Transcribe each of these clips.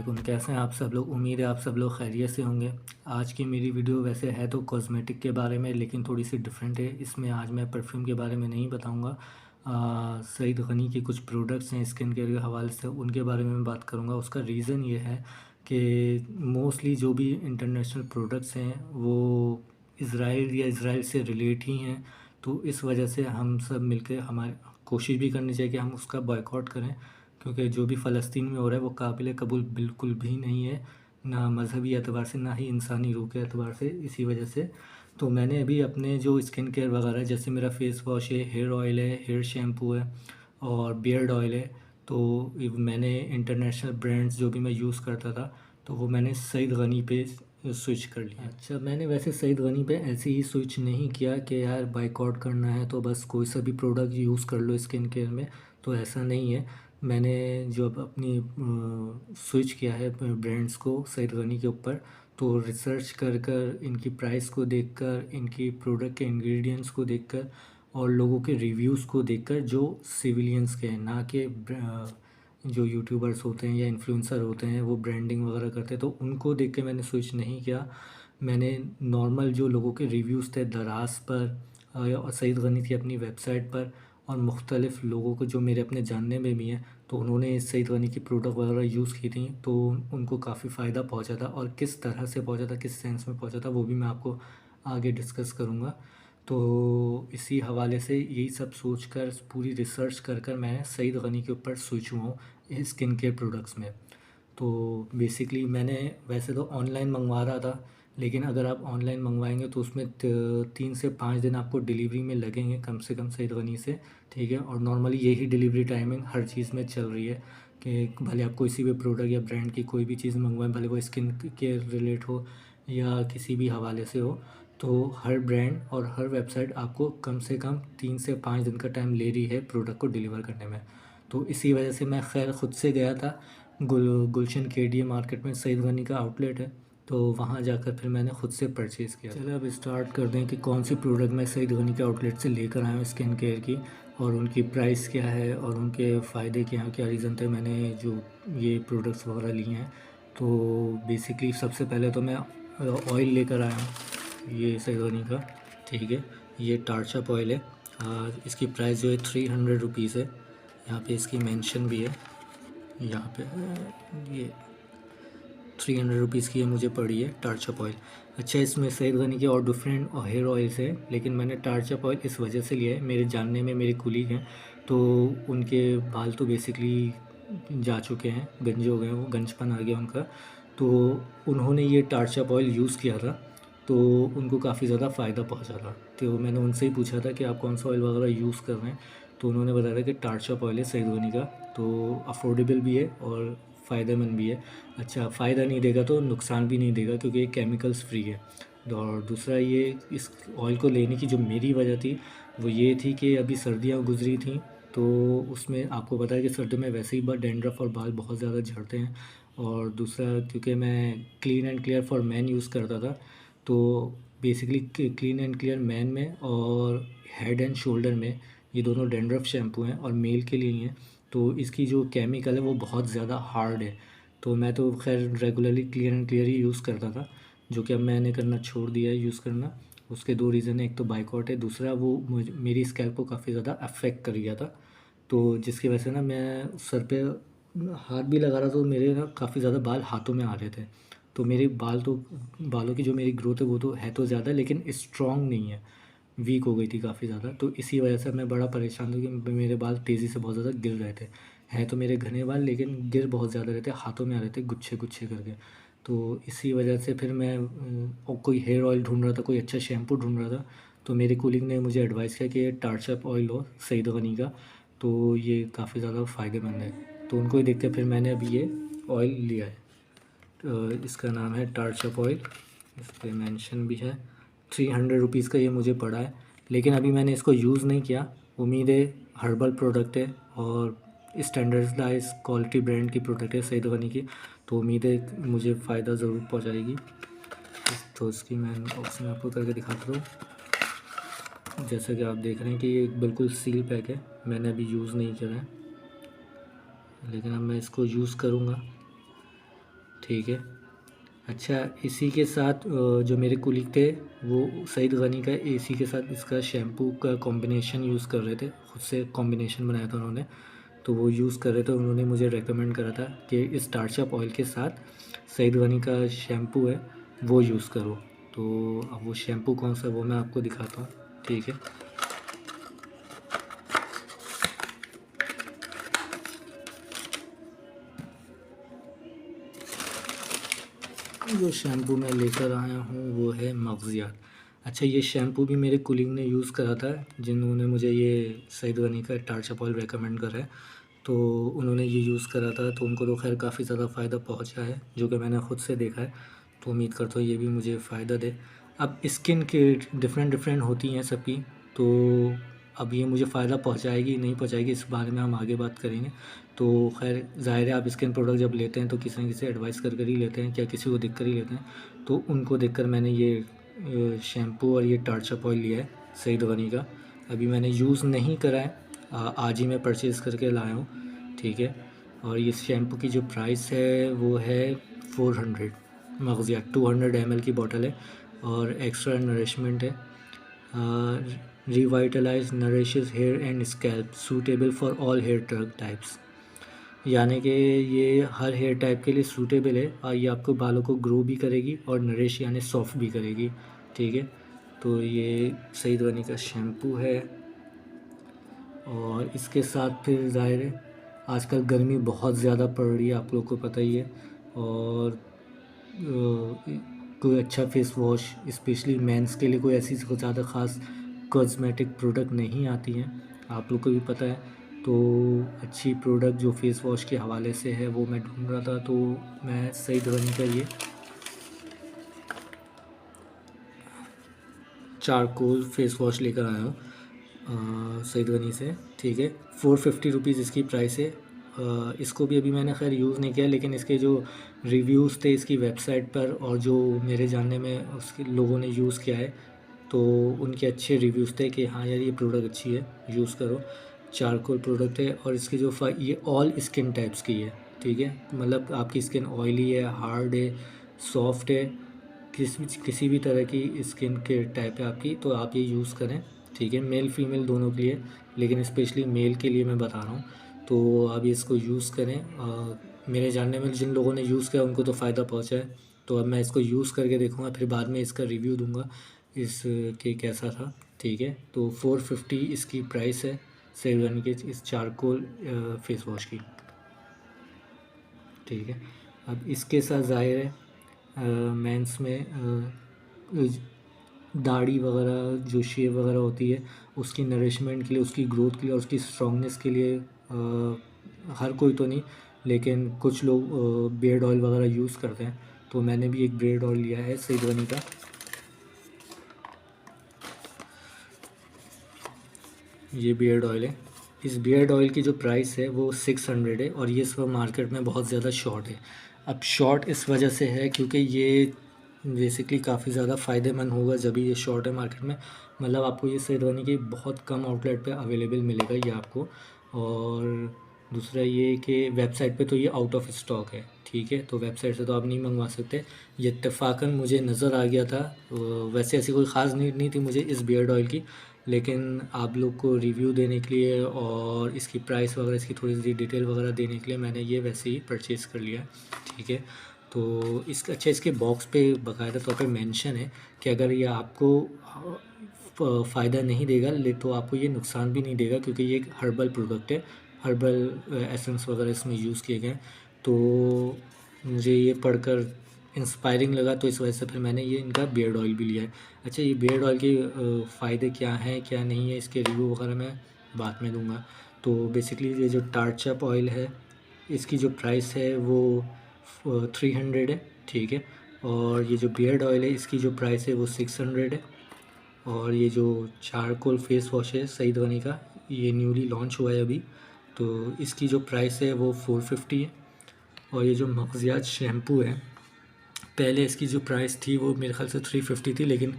वालेकुम। कैसे हैं आप सब लोग? उम्मीद है आप सब लोग खैरियत से होंगे। आज की मेरी वीडियो वैसे है तो कॉस्मेटिक के बारे में, लेकिन थोड़ी सी डिफरेंट है। इसमें आज मैं परफ्यूम के बारे में नहीं बताऊंगा। सईद गनी के कुछ प्रोडक्ट्स हैं स्किन केयर के हवाले से, उनके बारे में मैं बात करूंगा। उसका रीज़न ये है कि मोस्टली जो भी इंटरनेशनल प्रोडक्ट्स हैं वो इसराइल या इसराइल से रिलेट ही हैं। तो इस वजह से हम सब मिलकर हमारी कोशिश भी करनी चाहिए कि हम उसका बॉयकॉट करें, क्योंकि जो भी फ़लस्तीन में हो रहा है वो काबिल कबूल बिल्कुल भी नहीं है, ना मज़हबी एतबार से ना ही इंसानी रूह के एतबार से। इसी वजह से तो मैंने अभी अपने जो स्किन केयर वगैरह, जैसे मेरा फेस वॉश है, हेयर ऑयल है, हेयर शैम्पू है और बियर्ड ऑयल है, तो मैंने इंटरनेशनल ब्रांड्स जो भी मैं यूज़ करता था तो वो मैंने सईद गनी पे स्विच कर लिया। अच्छा, मैंने वैसे सईद गनी पे ऐसे ही स्विच नहीं किया कि यार बाइकआउट करना है तो बस कोई सा भी प्रोडक्ट यूज़ कर लो स्किन केयर में, तो ऐसा नहीं है। मैंने जो अब अपनी स्विच किया है ब्रांड्स को सईद गनी के ऊपर, तो रिसर्च कर कर, इनकी प्राइस को देखकर, इनकी प्रोडक्ट के इंग्रेडिएंट्स को देखकर और लोगों के रिव्यूज़ को देखकर, जो सिविलियंस के हैं, ना कि जो यूट्यूबर्स होते हैं या इन्फ्लुएंसर होते हैं वो ब्रांडिंग वगैरह करते हैं, तो उनको देख के मैंने स्विच नहीं किया। मैंने नॉर्मल जो लोगों के रिव्यूज़ थे दराज पर और सईद गनी की अपनी वेबसाइट पर, और मुख्तलिफ़ लोगों को जो मेरे अपने जानने में भी हैं, तो उन्होंने सईद गनी की प्रोडक्ट वगैरह यूज़ की थी, तो उनको काफ़ी फ़ायदा पहुंचा था। और किस तरह से पहुंचा था, किस सेंस में पहुंचा था, वो भी मैं आपको आगे डिस्कस करूंगा। तो इसी हवाले से यही सब सोच कर, पूरी रिसर्च कर कर मैं सईद गनी के ऊपर स्विच हुआ हूँ स्किन केयर प्रोडक्ट्स में। तो बेसिकली मैंने वैसे तो ऑनलाइन मंगवा रहा था, लेकिन अगर आप ऑनलाइन मंगवाएंगे तो उसमें 3 से 5 दिन आपको डिलीवरी में लगेंगे कम से कम सईद गनी से, ठीक है। और नॉर्मली यही डिलीवरी टाइमिंग हर चीज़ में चल रही है कि भले आप किसी भी प्रोडक्ट या ब्रांड की कोई भी चीज़ मंगवाएं, भले वो स्किन केयर रिलेट हो या किसी भी हवाले से हो, तो हर ब्रांड और हर वेबसाइट आपको कम से कम 3 से 5 दिन का टाइम ले रही है प्रोडक्ट को डिलीवर करने में। तो इसी वजह से मैं खैर ख़ुद से गया था गुलशन केडीए मार्केट में, सईद गनी का आउटलेट है, तो वहाँ जाकर फिर मैंने ख़ुद से परचेज़ किया। चलो अब स्टार्ट कर दें कि कौन सी प्रोडक्ट मैं सईद गनी के आउटलेट से लेकर आया हूँ स्किन केयर की, और उनकी प्राइस क्या है और उनके फ़ायदे क्या हैं, क्या रीज़न थे मैंने जो ये प्रोडक्ट्स वगैरह लिए हैं। तो बेसिकली सबसे पहले तो मैं ऑयल लेकर आया हूँ, ये सईद गनी का, ठीक है। ये टार्चअप ऑयल है, इसकी प्राइस जो है 300 रुपीज़ है। यहाँ पे इसकी मेंशन भी है, यहाँ पे ये 300 रुपीज़ की ये मुझे पड़ी है टार्चअप ऑयल। अच्छा, इसमें सईद गनी के और डिफरेंट हेयर ऑयल्स हैं, लेकिन मैंने टार्चअप ऑयल इस वजह से लिया है, मेरे जानने में मेरे कुलीग हैं, तो उनके बाल तो बेसिकली जा चुके हैं, गंजे हो गए हैं, वो गंजपन आ गया उनका, तो उन्होंने ये टार्चअप ऑयल यूज़ किया था, तो उनको काफ़ी ज़्यादा फ़ायदा पहुंचा था। तो मैंने उनसे ही पूछा था कि आप कौन सा ऑयल वगैरह यूज़ कर रहे हैं, तो उन्होंने बताया था कि टार्चअप ऑयल है सईद गनी का, तो अफोर्डेबल भी है और फ़ायदेमंद भी है। अच्छा, फ़ायदा नहीं देगा तो नुकसान भी नहीं देगा, क्योंकि ये केमिकल्स फ्री है। और दूसरा, ये इस ऑयल को लेने की जो मेरी वजह थी वो ये थी कि अभी सर्दियाँ गुजरी थी, तो उसमें आपको पता है कि सर्दी में वैसे ही डैंड्रफ और बाल बहुत ज़्यादा झड़ते हैं। और दूसरा, क्योंकि मैं clean and clear for man use करता था, तो basically clean and clear man में और हेड एंड शोल्डर में ये दोनों डैंड्रफ शैम्पू हैं और मेल के लिए ही हैं, तो इसकी जो केमिकल है वो बहुत ज़्यादा हार्ड है। तो मैं तो खैर regularly clear and clear he use करता था, जो कि अब मैंने करना छोड़ दिया है यूज़ करना। उसके दो रीज़न है, एक तो बाइकआउट है, दूसरा वो मेरी स्कैल्प को काफ़ी ज़्यादा अफेक्ट कर गया था, तो जिसकी वजह से ना मैं सर पे हाथ भी लगा रहा था तो मेरे ना काफ़ी ज़्यादा बाल हाथों में आ रहे थे। तो मेरे बालों की जो मेरी ग्रोथ है वो तो है तो ज़्यादा, लेकिन स्ट्रॉन्ग नहीं है, वीक हो गई थी काफ़ी ज़्यादा। तो इसी वजह से मैं बड़ा परेशान था कि मेरे बाल तेज़ी से बहुत ज़्यादा गिर रहे थे। हैं तो मेरे घने बाल, लेकिन गिर बहुत ज़्यादा रहे थे, हाथों में आ रहे थे गुच्छे गुच्छे करके। तो इसी वजह से फिर मैं और कोई हेयर ऑयल ढूंढ रहा था, कोई अच्छा शैम्पू ढूंढ रहा था, तो मेरे कोलीग ने मुझे एडवाइस किया कि ये टार्चअप ऑयल लो सईद गनी का, तो ये काफ़ी ज़्यादा फ़ायदेमंद है। तो उनको ही देख के फिर मैंने अभी ये ऑयल लिया है। तो इसका नाम है टार्चअप ऑयल, इस पर मेंशन भी है। 300 रुपीज़ का ये मुझे पड़ा है, लेकिन अभी मैंने इसको यूज़ नहीं किया। उम्मीद है, हर्बल प्रोडक्ट है और स्टैंडर्डाइज क्वालिटी ब्रांड की प्रोडक्ट है सईद गनी की, तो उम्मीद है मुझे फ़ायदा ज़रूर पहुंचाएगी। तो इसकी मैं अनबॉक्सिंग आपको करके दिखाता हूँ। जैसा कि आप देख रहे हैं कि ये बिल्कुल सील पैक है, मैंने अभी यूज़ नहीं करा है, लेकिन अब मैं इसको यूज़ करूँगा। ठीक है। अच्छा, इसी के साथ जो मेरे कुलीग थे वो सईद गनी का इसी के साथ इसका शैम्पू का कॉम्बिनेशन यूज़ कर रहे थे, खुद से कॉम्बिनेशन बनाया था उन्होंने। तो वो यूज़ कर रहे थे, उन्होंने मुझे रेकमेंड करा था कि इस टार्चअप ऑयल के साथ सईद गनी का शैम्पू है वो यूज़ करो। तो अब वो शैम्पू कौन सा है वो मैं आपको दिखाता हूँ। ठीक है, जो शैम्पू मैं लेकर आया हूँ वो है मगज़ियात। अच्छा, ये शैम्पू भी मेरे कुलीग ने यूज़ करा था, जिन्होंने मुझे ये सईद गनी का टार्चअप ऑयल रेकमेंड करा है। तो उन्होंने ये यूज़ करा था तो उनको तो खैर काफ़ी ज़्यादा फ़ायदा पहुंचा है, जो कि मैंने ख़ुद से देखा है। तो उम्मीद करता हूँ ये भी मुझे फ़ायदा दे। अब स्किन के डिफरेंट डिफरेंट होती हैं सबकी, तो अब ये मुझे फ़ायदा पहुंचाएगी नहीं पहुंचाएगी इस बारे में हम आगे बात करेंगे। तो खैर ज़ाहिर है, आप स्किन प्रोडक्ट जब लेते हैं तो किसी न किसी एडवाइस कर कर ही लेते हैं, क्या किसी को देख कर ही लेते हैं। तो उनको देख कर मैंने ये शैम्पू और ये टार्चअप ऑयल लिया है सईद गनी का। अभी मैंने यूज़ नहीं करा है, आज ही मैं परचेज़ करके लाया हूँ। ठीक है, और इस शैम्पू की जो प्राइस है वो है 400 मगज़िया। 200 ml की बॉटल है और एक्स्ट्रा नरिशमेंट है। Revitalize nourishes hair and scalp suitable for all hair types. यानी कि ये हर हेयर टाइप के लिए सूटेबल है और ये आपको बालों को ग्रो भी करेगी और नरिश यानी सॉफ्ट भी करेगी। ठीक है, तो ये सईद गनी का शैम्पू है। और इसके साथ फिर ज़ाहिर है आजकल गर्मी बहुत ज़्यादा पड़ रही है, आप लोग को पता ही है। और कोई अच्छा फेस वॉश स्पेशली मेंस के लिए कोई ऐसी कोई ज़्यादा ख़ास कॉस्मेटिक प्रोडक्ट नहीं आती हैं, आप लोग को भी पता है। तो अच्छी प्रोडक्ट जो फेस वॉश के हवाले से है वो मैं ढूंढ रहा था, तो मैं सईद गनी का ये चारकोल फेस वॉश लेकर आया हूँ सईद गनी से। ठीक है, 450 रुपीज़ इसकी प्राइस है। इसको भी अभी मैंने खैर यूज़ नहीं किया, लेकिन इसके जो रिव्यूज़ थे इसकी वेबसाइट पर और जो मेरे जानने में उसके लोगों ने यूज़ किया है तो उनके अच्छे रिव्यूज़ थे कि हाँ यार ये प्रोडक्ट अच्छी है, यूज़ करो। चारकोल प्रोडक्ट है और इसकी जो ये ऑल स्किन टाइप्स की है। ठीक है, मतलब आपकी स्किन ऑयली है, हार्ड है, सॉफ्ट है, किसी भी तरह की स्किन के टाइप है आपकी, तो आप ये यूज़ करें। ठीक है, मेल फीमेल दोनों के लिए, लेकिन स्पेशली मेल के लिए मैं बता रहा हूँ। तो आप इसको यूज़ करें। मेरे जानने में जिन लोगों ने यूज़ किया उनको तो फ़ायदा पहुँचा है, तो अब मैं इसको यूज़ करके देखूँगा, फिर बाद में इसका रिव्यू दूँगा इस के कैसा था। ठीक है, तो 450 इसकी प्राइस है सेवन के इस चारकोल फेस वॉश की। ठीक है, अब इसके साथ ज़ाहिर है मेंस में दाढ़ी वगैरह जो शेव वगैरह होती है उसकी नरिशमेंट के लिए, उसकी ग्रोथ के लिए और उसकी स्ट्रॉन्गनेस के लिए हर कोई तो नहीं लेकिन कुछ लोग बियर्ड ऑयल वगैरह यूज़ करते हैं। तो मैंने भी एक बियर्ड ऑयल लिया है सईद गनी का। ये बियर्ड ऑयल है। इस बियर्ड ऑयल की जो प्राइस है वो 600 है और ये इस वक्त मार्केट में बहुत ज़्यादा शॉर्ट है। अब शॉर्ट इस वजह से है क्योंकि ये बेसिकली काफ़ी ज़्यादा फ़ायदेमंद होगा जब ये शॉर्ट है मार्केट में, मतलब आपको ये सईद गनी की बहुत कम आउटलेट पे अवेलेबल मिलेगा ये आपको। और दूसरा ये कि वेबसाइट पे तो ये आउट ऑफ स्टॉक है। ठीक है, तो वेबसाइट से तो आप नहीं मंगवा सकते। ये इत्तेफाकन मुझे नज़र आ गया था, वैसे ऐसी कोई ख़ास नीड नहीं थी मुझे इस बियर्ड ऑयल की, लेकिन आप लोग को रिव्यू देने के लिए और इसकी प्राइस वगैरह इसकी थोड़ी सी डिटेल वगैरह देने के लिए मैंने ये वैसे ही परचेज़ कर लिया। ठीक है, तो इसके बॉक्स पे बाकायदा तौर पे मेंशन है कि अगर ये आपको फ़ायदा नहीं देगा तो आपको ये नुकसान भी नहीं देगा, क्योंकि ये एक हर्बल प्रोडक्ट है, हर्बल एसेंस वगैरह इसमें यूज़ किए गए हैं। तो मुझे ये पढ़कर इंस्पायरिंग लगा, तो इस वजह से फिर मैंने ये इनका बियर्ड ऑयल भी लिया है। अच्छा, ये बियर्ड ऑयल के फ़ायदे क्या हैं क्या नहीं है इसके रिव्यू वगैरह मैं बाद में दूंगा। तो बेसिकली ये जो टार्चअप ऑयल है इसकी जो प्राइस है वो 300 है। ठीक है, और ये जो बियर्ड ऑयल है इसकी जो प्राइस है वो 600 है। और ये जो चारकोल फेस वॉश है सईद गनी का, ये न्यूली लॉन्च हुआ है अभी, तो इसकी जो प्राइस है वो 450 है। और ये जो मगज़ियात शैम्पू है पहले इसकी जो प्राइस थी वो मेरे ख्याल से 350 थी, लेकिन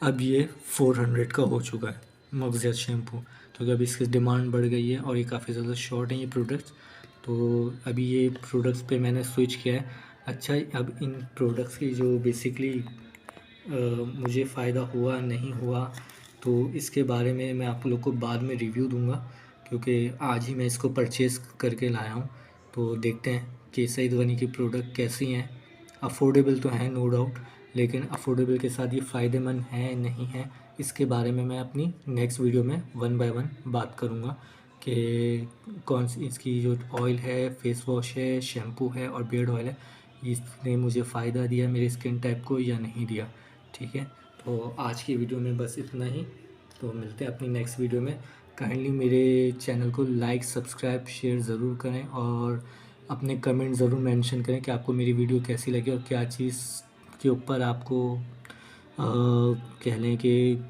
अब ये 400 का हो चुका है मगज़ियात शैम्पू, क्योंकि अभी इसकी डिमांड बढ़ गई है और ये काफ़ी ज़्यादा शॉर्ट हैं ये प्रोडक्ट्स। तो अभी ये प्रोडक्ट्स पे मैंने स्विच किया है। अच्छा, अब इन प्रोडक्ट्स की जो बेसिकली मुझे फ़ायदा हुआ नहीं हुआ, तो इसके बारे में मैं आप लोग को बाद में रिव्यू दूंगा, क्योंकि आज ही मैं इसको परचेज़ करके लाया हूँ। तो देखते हैं कि सईद गनी की प्रोडक्ट कैसी हैं। अफोर्डेबल तो हैं नो डाउट, लेकिन अफोर्डेबल के साथ ये फ़ायदेमंद हैं नहीं हैं, इसके बारे में मैं अपनी नेक्स्ट वीडियो में वन बाय वन बात करूँगा कि कौन सी इसकी जो ऑयल है, फेस वॉश है, शैम्पू है और बियर्ड ऑयल है, इसने मुझे फ़ायदा दिया मेरे स्किन टाइप को या नहीं दिया। ठीक है, तो आज की वीडियो में बस इतना ही। तो मिलते हैं अपनी नेक्स्ट वीडियो में। काइंडली मेरे चैनल को लाइक, सब्सक्राइब, शेयर ज़रूर करें और अपने कमेंट ज़रूर मेंशन करें कि आपको मेरी वीडियो कैसी लगी और क्या चीज़ के ऊपर आपको कह लें कि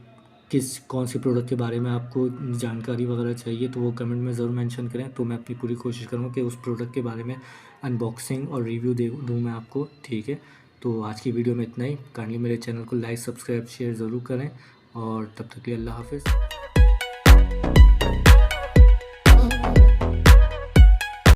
कौन से प्रोडक्ट के बारे में आपको जानकारी वगैरह चाहिए, तो वो कमेंट में ज़रूर मेंशन करें। तो मैं अपनी पूरी कोशिश करूँगा कि उस प्रोडक्ट के बारे में अनबॉक्सिंग और रिव्यू दे दूँ मैं आपको। ठीक है, तो आज की वीडियो में इतना ही। काइंडली मेरे चैनल को लाइक, सब्सक्राइब, शेयर ज़रूर करें और तब तक के लिए अल्लाह हाफ़िज़।